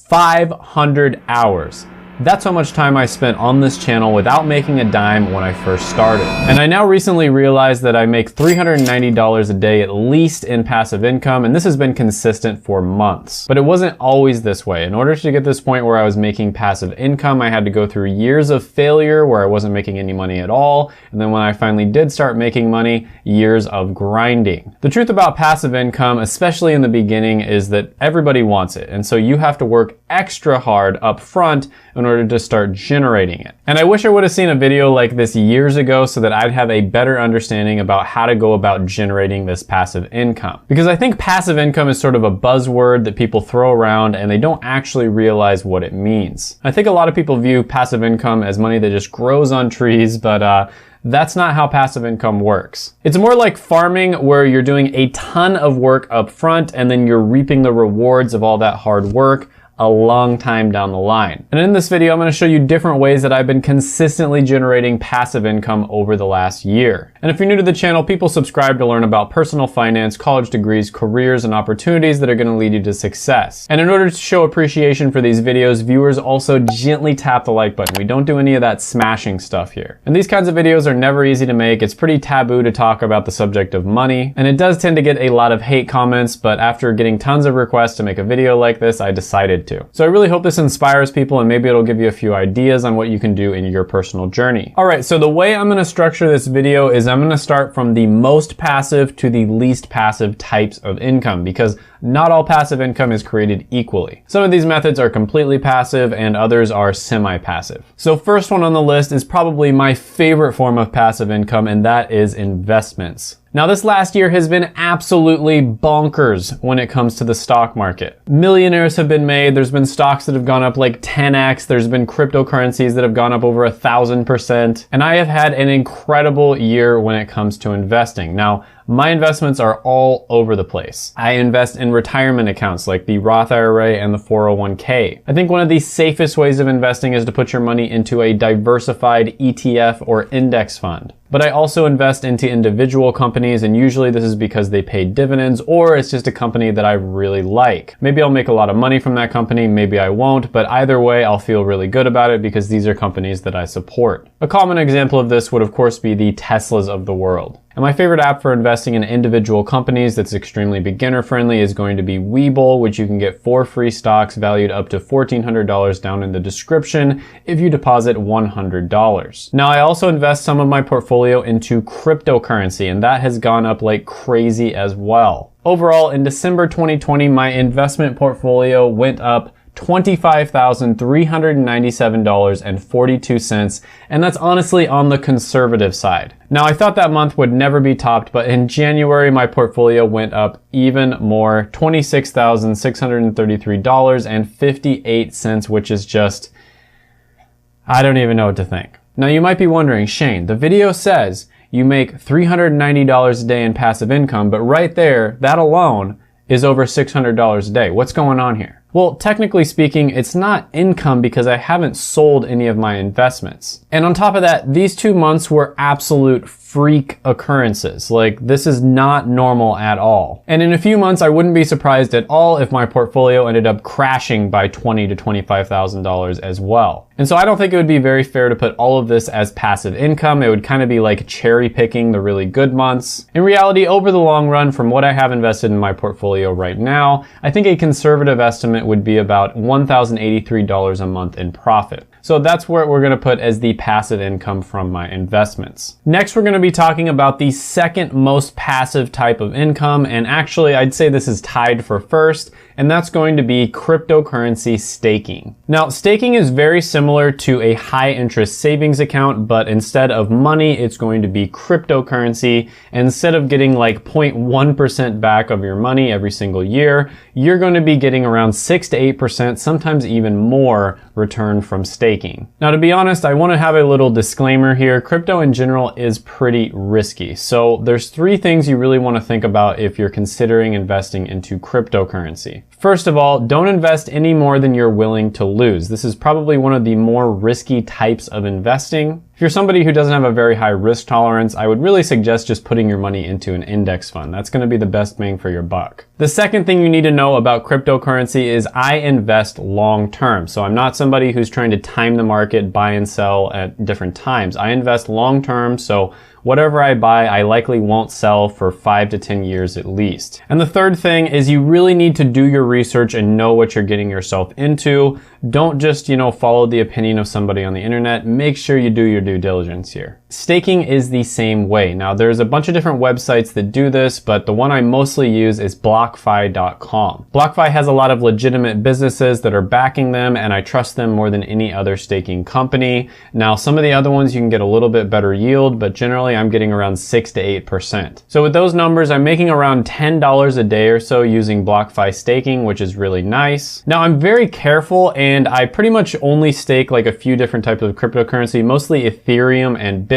500 hours. That's how much time I spent on this channel without making a dime when I first started. And I now recently realized that I make $390 a day at least in passive income, and this has been consistent for months. But it wasn't always this way. In order to get this point where I was making passive income, I had to go through years of failure where I wasn't making any money at all. And then when I finally did start making money, years of grinding. The truth about passive income, especially in the beginning, is that everybody wants it. And so you have to work extra hard up front in order to start generating it. And I wish I would have seen a video like this years ago so that I'd have a better understanding about how to go about generating this passive income. Because I think passive income is sort of a buzzword that people throw around and they don't actually realize what it means. I think a lot of people view passive income as money that just grows on trees, but that's not how passive income works. It's more like farming where you're doing a ton of work up front and then you're reaping the rewards of all that hard work a long time down the line. And in this video, I'm going to show you different ways that I've been consistently generating passive income over the last year. And if you're new to the channel, people subscribe to learn about personal finance, college degrees, careers, and opportunities that are going to lead you to success. And in order to show appreciation for these videos, viewers also gently tap the like button. We don't do any of that smashing stuff here. And these kinds of videos are never easy to make. It's pretty taboo to talk about the subject of money. And it does tend to get a lot of hate comments, but after getting tons of requests to make a video like this, I decided to. So I really hope this inspires people and maybe it'll give you a few ideas on what you can do in your personal journey. All right, so the way I'm going to structure this video is I'm going to start from the most passive to the least passive types of income, because not all passive income is created equally. Some of these methods are completely passive and others are semi-passive. So first one on the list is probably my favorite form of passive income, and that is investments. Now, this last year has been absolutely bonkers when it comes to the stock market. Millionaires have been made. There's been stocks that have gone up like 10x. There's been cryptocurrencies that have gone up over 1,000%. And I have had an incredible year when it comes to investing. Now, my investments are all over the place. I invest in retirement accounts like the Roth IRA and the 401k. I think one of the safest ways of investing is to put your money into a diversified ETF or index fund. But I also invest into individual companies, and usually this is because they pay dividends or it's just a company that I really like. Maybe I'll make a lot of money from that company, maybe I won't, but either way I'll feel really good about it because these are companies that I support. A common example of this would of course be the Teslas of the world. And my favorite app for investing in individual companies that's extremely beginner friendly is going to be Webull, which you can get 4 free stocks valued up to $1,400 down in the description if you deposit $100. Now, I also invest some of my portfolio into cryptocurrency, and that has gone up like crazy as well. Overall, in December 2020, my investment portfolio went up $25,397.42, and that's honestly on the conservative side. Now, I thought that month would never be topped, but in January, my portfolio went up even more, $26,633.58, which is just, I don't even know what to think. Now, you might be wondering, Shane, the video says you make $390 a day in passive income, but right there, that alone is over $600 a day. What's going on here? Well, technically speaking, it's not income because I haven't sold any of my investments. And on top of that, these 2 months were absolute freak occurrences. Like, this is not normal at all. And in a few months, I wouldn't be surprised at all if my portfolio ended up crashing by $20,000 to $25,000 as well. And so I don't think it would be very fair to put all of this as passive income. It would kind of be like cherry picking the really good months. In reality, over the long run, from what I have invested in my portfolio right now, I think a conservative estimate would be about $1,083 a month in profit. So that's what we're going to put as the passive income from my investments. Next, we're going to be talking about the second most passive type of income, and actually I'd say this is tied for first, and that's going to be cryptocurrency staking. Now, staking is very similar to a high interest savings account, but instead of money, it's going to be cryptocurrency. And instead of getting like 0.1% back of your money every single year, you're going to be getting around 6 to 8%, sometimes even more return from staking. Now, to be honest, I want to have a little disclaimer here. Crypto in general is pretty risky. So there's 3 things you really want to think about if you're considering investing into cryptocurrency. First of all, don't invest any more than you're willing to lose. This is probably one of the more risky types of investing. If you're somebody who doesn't have a very high risk tolerance, I would really suggest just putting your money into an index fund. That's going to be the best bang for your buck. The second thing you need to know about cryptocurrency is I invest long term. So I'm not somebody who's trying to time the market, buy and sell at different times. I invest long term, so whatever I buy, I likely won't sell for 5 to 10 years at least. And the third thing is you really need to do your research and know what you're getting yourself into. Don't just, follow the opinion of somebody on the internet. Make sure you do your due diligence here. Staking is the same way. Now, there's a bunch of different websites that do this, but the one I mostly use is BlockFi.com. BlockFi has a lot of legitimate businesses that are backing them, and I trust them more than any other staking company. Now, some of the other ones you can get a little bit better yield, but generally I'm getting around 6 to 8%. So with those numbers, I'm making around $10 a day or so using BlockFi staking, which is really nice. Now, I'm very careful, and I pretty much only stake like a few different types of cryptocurrency, mostly Ethereum and Bitcoin.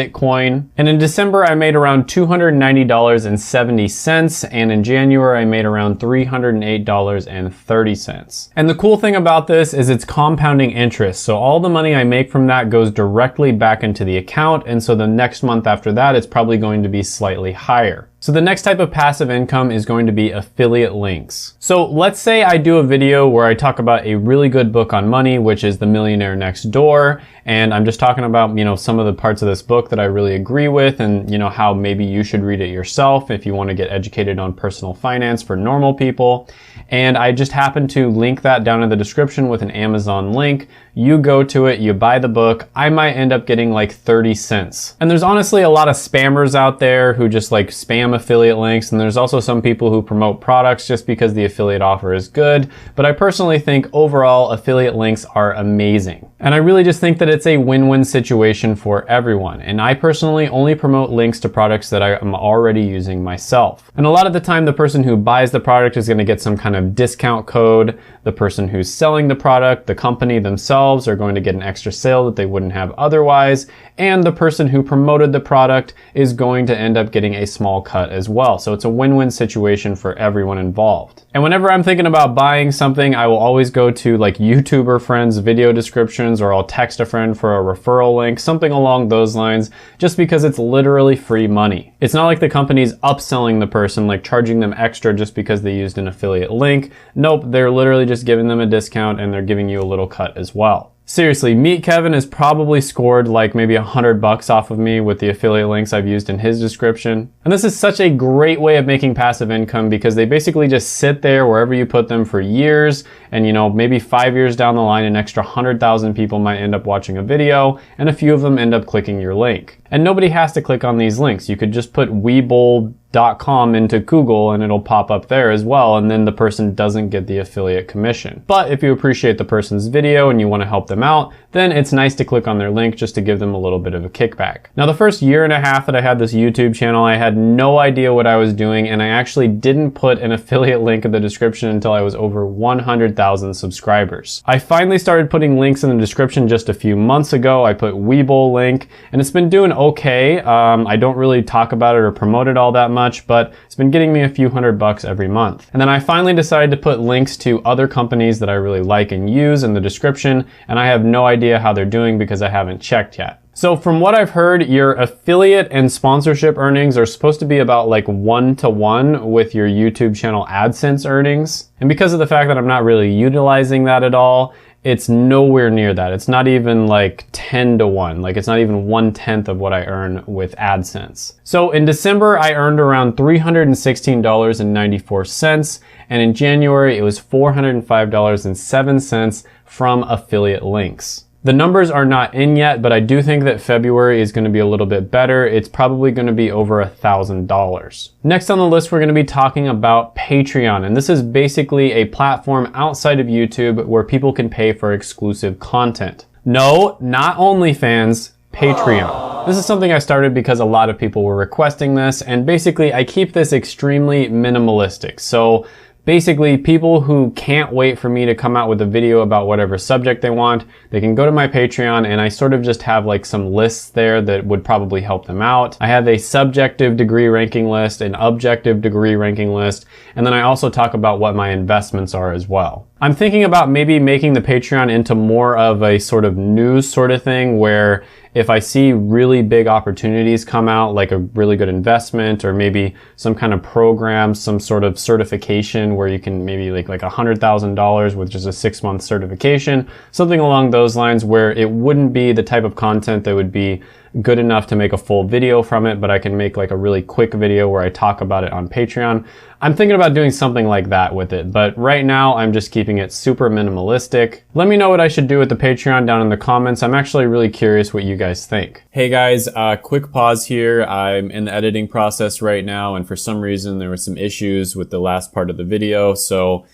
And in December, I made around $290.70, and in January, I made around $308.30. And the cool thing about this is it's compounding interest. So all the money I make from that goes directly back into the account, and so the next month after that, it's probably going to be slightly higher. So the next type of passive income is going to be affiliate links. So let's say I do a video where I talk about a really good book on money, which is The Millionaire Next Door. And I'm just talking about, some of the parts of this book that I really agree with and, how maybe you should read it yourself if you want to get educated on personal finance for normal people. And I just happen to link that down in the description with an Amazon link. You go to it, you buy the book. I might end up getting like 30 cents. And there's honestly a lot of spammers out there who just like spam affiliate links. And there's also some people who promote products just because the affiliate offer is good. But I personally think overall affiliate links are amazing. And I really just think that it's a win-win situation for everyone. And I personally only promote links to products that I am already using myself. And a lot of the time, the person who buys the product is going to get some kind of discount code. The person who's selling the product, the company themselves, are going to get an extra sale that they wouldn't have otherwise. And the person who promoted the product is going to end up getting a small cut as well. So it's a win-win situation for everyone involved. And whenever I'm thinking about buying something, I will always go to like YouTuber friends' video descriptions, or I'll text a friend for a referral link, something along those lines, just because it's literally free money. It's not like the company's upselling the person, like charging them extra just because they used an affiliate link. Nope, they're literally just giving them a discount and they're giving you a little cut as well. Seriously, Meet Kevin has probably scored like maybe $100 off of me with the affiliate links I've used in his description. And this is such a great way of making passive income because they basically just sit there wherever you put them for years. And maybe 5 years down the line, an extra 100,000 people might end up watching a video and a few of them end up clicking your link. And nobody has to click on these links. You could just put Webull.com into Google and it'll pop up there as well, and then the person doesn't get the affiliate commission. But if you appreciate the person's video and you want to help them out, then it's nice to click on their link just to give them a little bit of a kickback. Now, the first year and a half that I had this YouTube channel, I had no idea what I was doing, and I actually didn't put an affiliate link in the description until I was over 100,000 subscribers. I finally started putting links in the description just a few months ago. I put Webull link, and it's been doing okay. I don't really talk about it or promote it all that much, but it's been getting me a few $100 every month. And then I finally decided to put links to other companies that I really like and use in the description, and I have no idea how they're doing because I haven't checked yet. So from what I've heard, your affiliate and sponsorship earnings are supposed to be about like 1-to-1 with your YouTube channel AdSense earnings. And because of the fact that I'm not really utilizing that at all, it's nowhere near that. It's not even like 10-to-1. Like it's not even 1/10 of what I earn with AdSense. So in December, I earned around $316.94. And in January, it was $405.07 from affiliate links. The numbers are not in yet, but I do think that February is going to be a little bit better. It's probably going to be over $1,000. Next on the list, we're going to be talking about Patreon. And this is basically a platform outside of YouTube where people can pay for exclusive content. No, not OnlyFans, Patreon. This is something I started because a lot of people were requesting this, and basically I keep this extremely minimalistic. So basically, people who can't wait for me to come out with a video about whatever subject they want, they can go to my Patreon, and I sort of just have like some lists there that would probably help them out. I have a subjective degree ranking list, an objective degree ranking list, and then I also talk about what my investments are as well. I'm thinking about maybe making the Patreon into more of a sort of news sort of thing where if I see really big opportunities come out, like a really good investment or maybe some kind of program, some sort of certification where you can maybe like $100,000 with just a 6-month certification, something along those lines where it wouldn't be the type of content that would be good enough to make a full video from it, but I can make like a really quick video where I talk about it on Patreon. I'm thinking about doing something like that with it, but right now I'm just keeping it super minimalistic. Let me know what I should do with the Patreon down in the comments. I'm actually really curious what you guys think. Hey guys, quick pause here. I'm in the editing process right now, and for some reason there were some issues with the last part of the video, so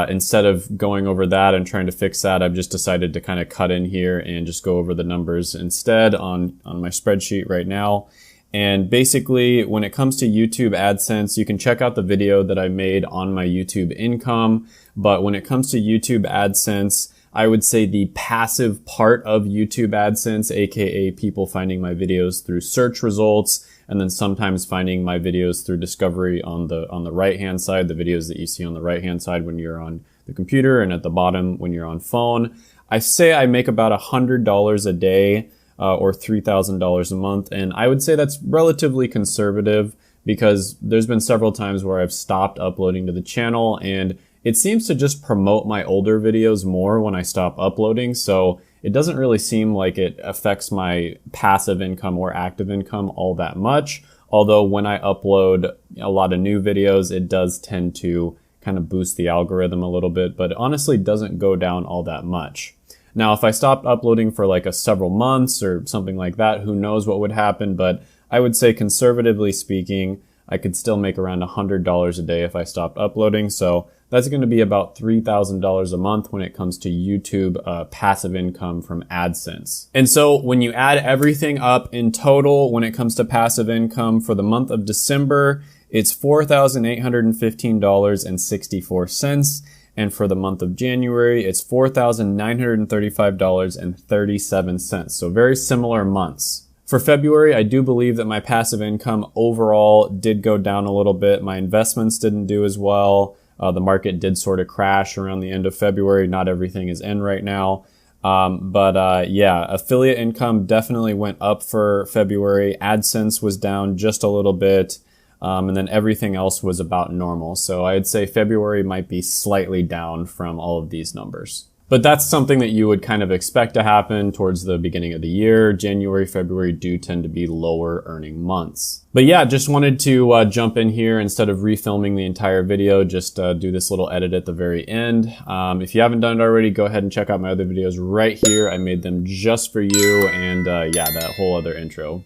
instead of going over that and trying to fix that, I've just decided to kind of cut in here and just go over the numbers instead on my spreadsheet right now. And basically, when it comes to YouTube AdSense, you can check out the video that I made on my YouTube income. But when it comes to YouTube AdSense, I would say the passive part of YouTube AdSense, aka people finding my videos through search results, and then sometimes finding my videos through discovery on the right-hand side, the videos that you see on the right-hand side when you're on the computer and at the bottom when you're on phone. I say I make about $100 a day or $3,000 a month, and I would say that's relatively conservative because there's been several times where I've stopped uploading to the channel and it seems to just promote my older videos more when I stop uploading, so it doesn't really seem like it affects my passive income or active income all that much. Although when I upload a lot of new videos, it does tend to kind of boost the algorithm a little bit, but it honestly doesn't go down all that much. Now, if I stopped uploading for like several months or something like that, who knows what would happen, but I would say conservatively speaking, I could still make around $100 a day if I stopped uploading. So that's going to be about $3,000 a month when it comes to YouTube passive income from AdSense. And so when you add everything up in total, when it comes to passive income for the month of December, it's $4,815.64. And for the month of January, it's $4,935.37. So very similar months. For February, I do believe that my passive income overall did go down a little bit. My investments didn't do as well. The market did sort of crash around the end of February. Not everything is in right now. Yeah, affiliate income definitely went up for February. AdSense was down just a little bit. And then everything else was about normal. So I'd say February might be slightly down from all of these numbers. But that's something that you would kind of expect to happen towards the beginning of the year. January, February do tend to be lower earning months. But yeah, just wanted to jump in here instead of refilming the entire video, just do this little edit at the very end. If you haven't done it already, go ahead and check out my other videos right here. I made them just for you. And yeah, that whole other intro.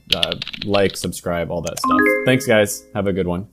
Like, subscribe, all that stuff. Thanks guys. Have a good one.